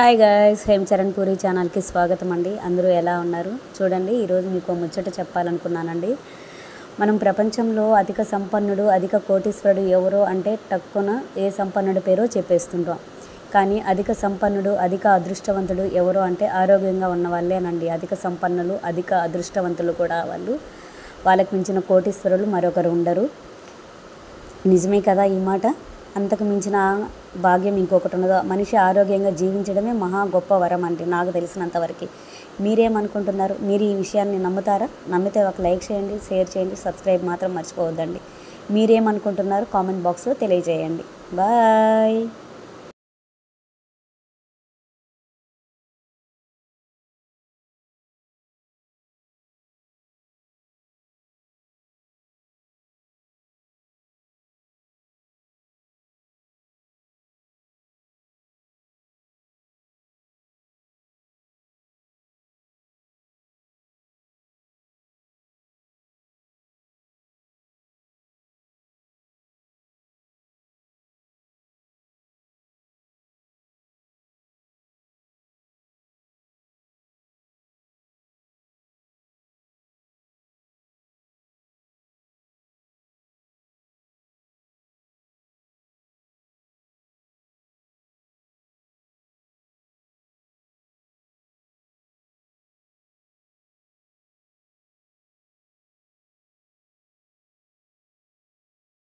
Hi guys, Hem Charan Puri ఛానల్కి స్వాగతం అండి. అందరూ ఎలా ఉన్నారు? చూడండి, ఈరోజు మీకు ముచ్చట చెప్పాలనుకున్నానండి. మనం ప్రపంచంలో అధిక సంపన్నుడు, అధిక కోటీశ్వరుడు ఎవరో అంటే టక్కున ఏ సంపన్నుడి పేరో చెప్పేస్తుంటాం. కానీ అధిక సంపన్నుడు, అధిక అదృష్టవంతుడు ఎవరో అంటే ఆరోగ్యంగా ఉన్న వాళ్ళేనండి. అధిక సంపన్నులు, అధిక అదృష్టవంతులు కూడా వాళ్ళకి మించిన కోటీశ్వరులు మరొకరు ఉండరు. నిజమే కదా ఈ మాట? అంతకు మించిన భాగ్యం ఇంకొకటి ఉండదు. మనిషి ఆరోగ్యంగా జీవించడమే మహా గొప్ప వరం అండి, నాకు తెలిసినంతవరకు. మీరేమనుకుంటున్నారు? మీరు ఈ విషయాన్ని నమ్ముతారా? నమ్మితే ఒక లైక్ చేయండి, షేర్ చేయండి, సబ్స్క్రైబ్ మాత్రం మర్చిపోవద్దండి. మీరేమనుకుంటున్నారు? కామెంట్ బాక్స్లో తెలియజేయండి. బాయ్.